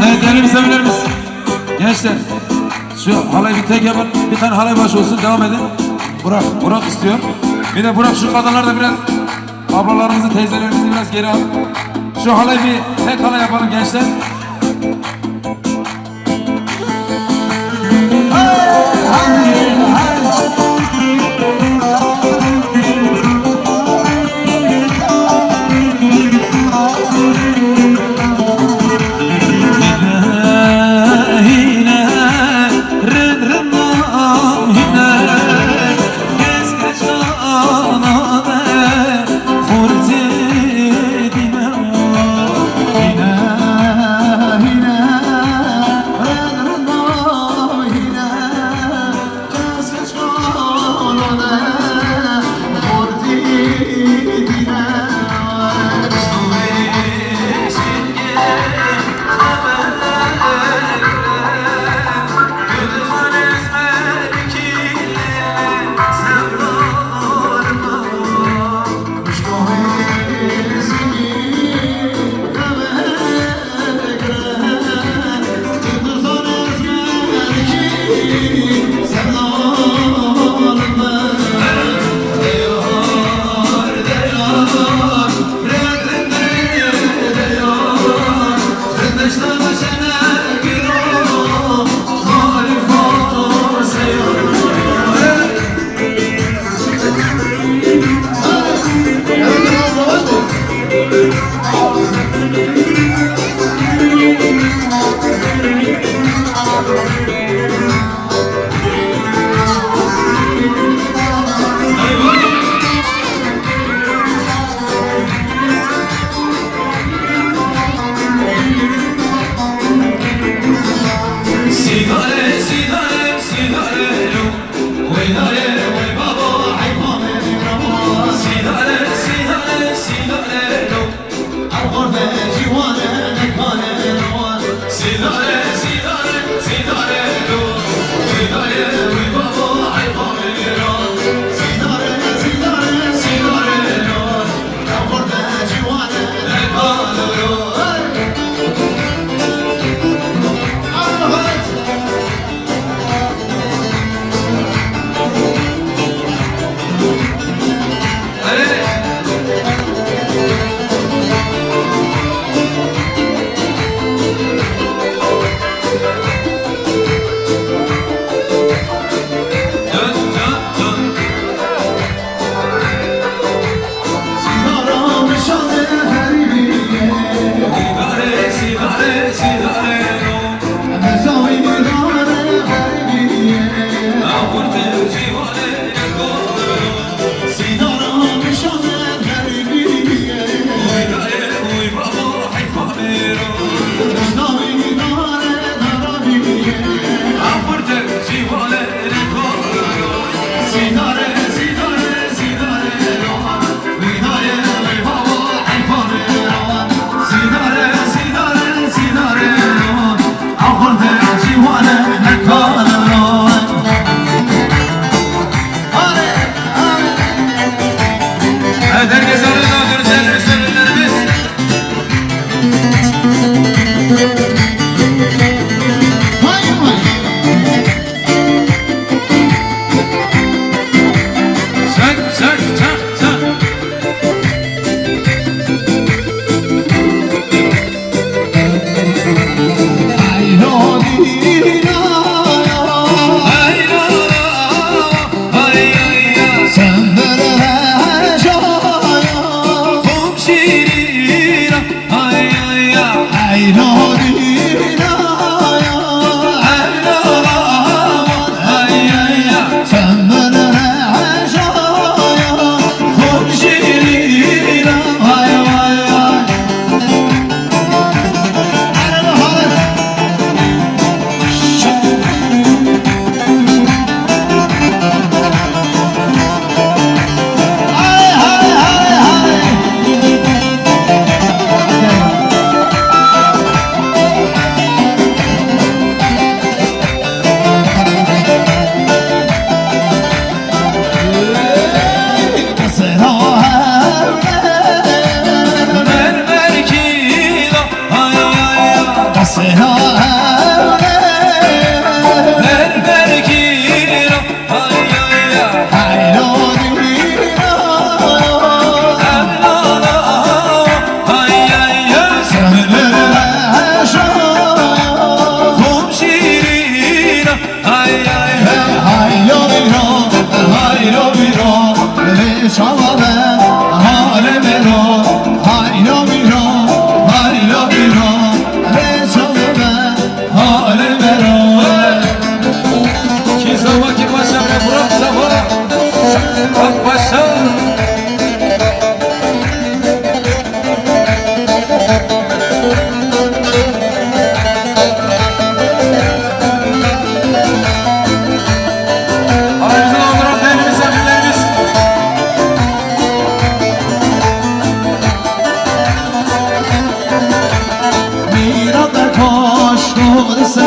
Evet değerli misafirlerimiz, gençler şu halay bir tek yapın, bir tane halay başı olsun, devam edin. Burak istiyor. Bir de Burak şu kadınlar da biraz ablalarımızı, teyzelerimizi biraz geri al. Şu halay bir tek halay yapalım gençler.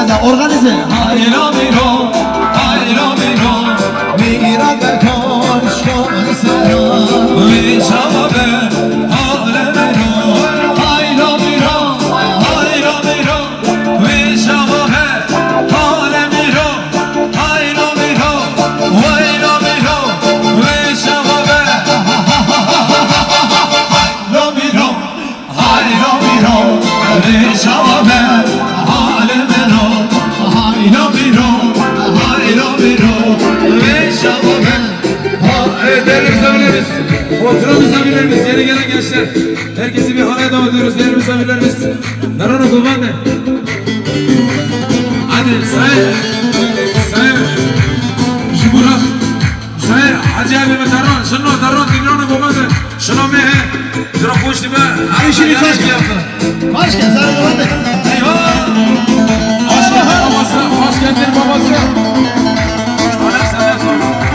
sende organize. Hayra miro, hayra miro, Mira be koşkar sana. ve şabe, hale miro, hayra miro, hayra miro, ve şabe, hale miro, hayra miro, hayra miro, ve şabe, hayra miro, hayra miro, ve şabe, hale miro, hayra miro, hayra miro, ve şabe. Evet değerli misafirlerimiz, oturan misafirlerimiz, yeni gelen gençler, herkesi bir halaya davet ediyoruz değerli misafirlerimiz. Narana kullandı. Hadi sayın, şu Burak, sayın Hacı abi ve Tarhan, Tarhan, Dinran'ı kullandı. Şuna mehe, şuna koş dibe, Ayşe bir kaç gel. Kaç gel sana hadi. eyvah! Hoş geldin babası, hoş geldin babası. Alex senden sonra.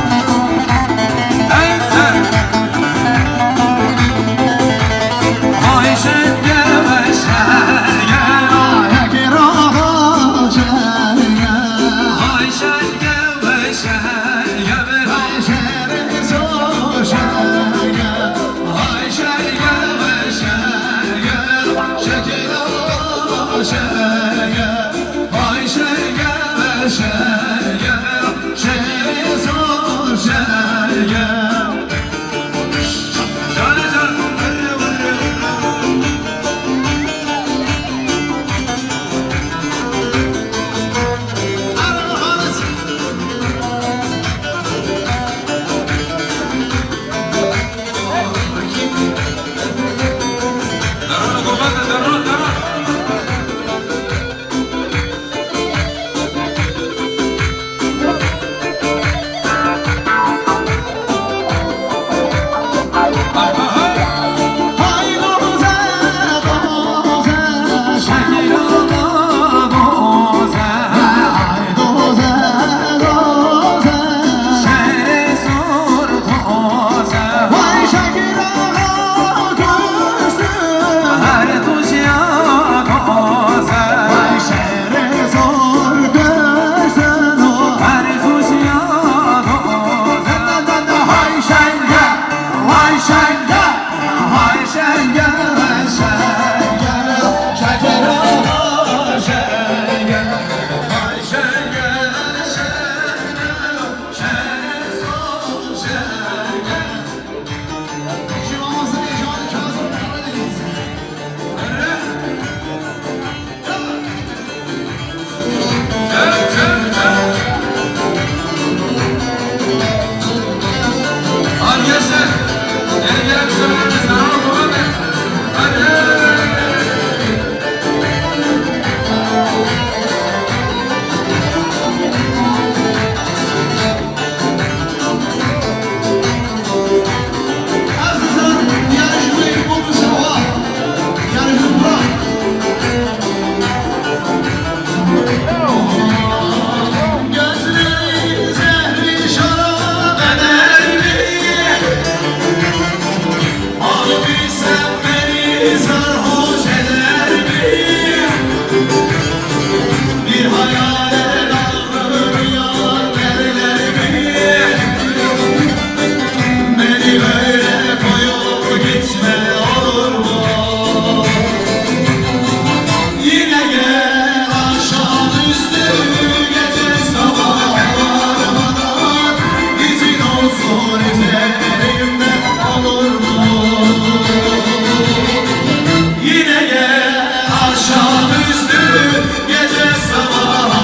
Yine gel akşamüstü gece sabah.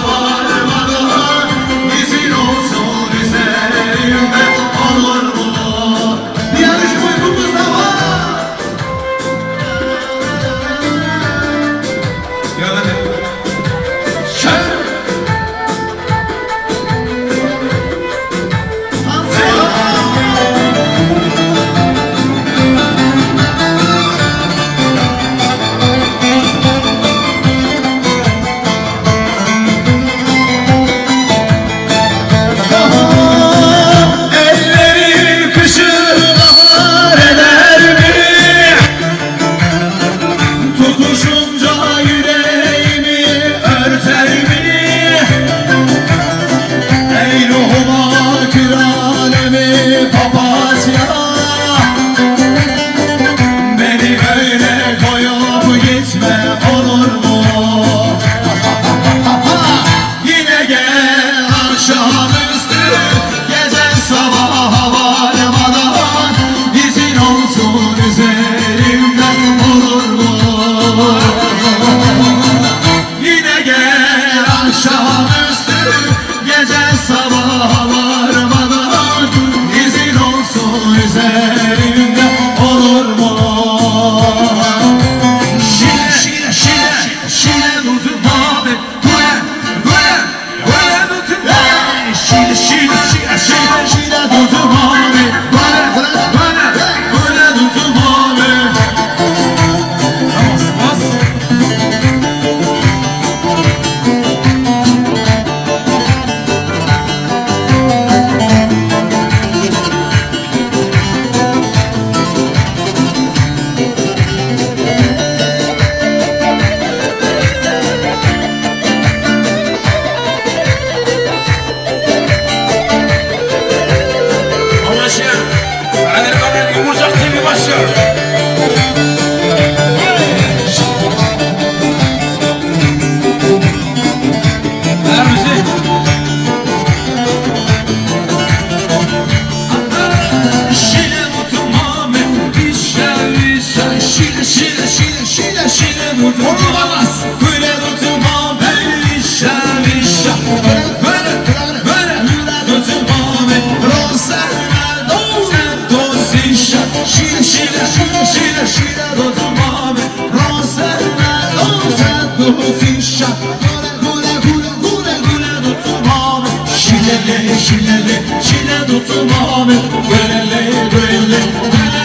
şilleli şilleli şille tutulmam Böyle böyle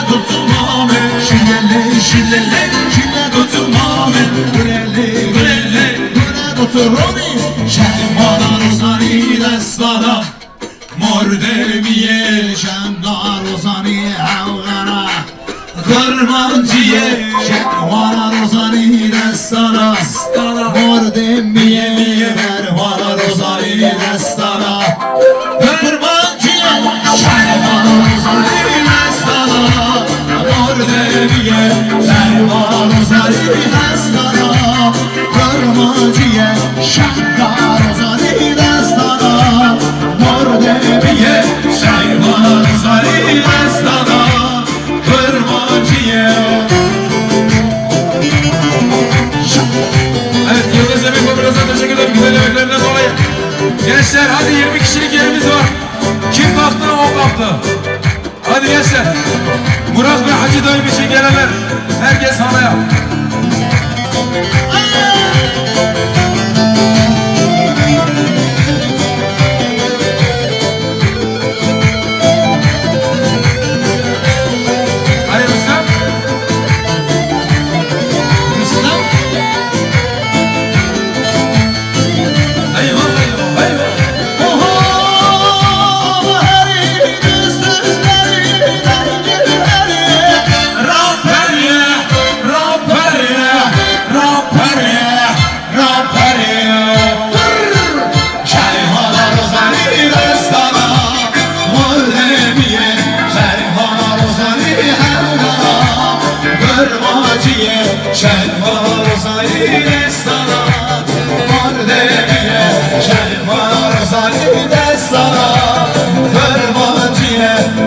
tutulmam Şilleli şilleli şille tutulmam Böyle tutulmam Şehmana rozani destana Mor demiye şendar rozani avgana Kırmancıye şehmana rozani destana Mor demiye mervana rozani destana Kırmancıye şehmana rozani destana Mor demiye mervana rozani destana Kırmancıye şehmana rozani destana Mor demiye şehmana rozani destana Kırmancıye Evet, Yıldız Yemek Fabrikası'na teşekkür ederim güzel yemeklerinden dolayı. Gençler hadi 20 kişilik yerimiz var. Kim kalktı o kalktı. Hadi gençler. Murat ve Hacı dayım için gelenler. Herkes halaya. Hadi Rüstem. Rüstem Eyvah eyvah eyvah. Oho heri düzleri dengeli Ramperiye Ramperiye Ramperiye Ramperiye Şeyhana rozani destana Mullemiye Şeyhana rozani hevgana Kırmaciye Şeyhana rozani destana Mullemiye Şeyhana rozani destana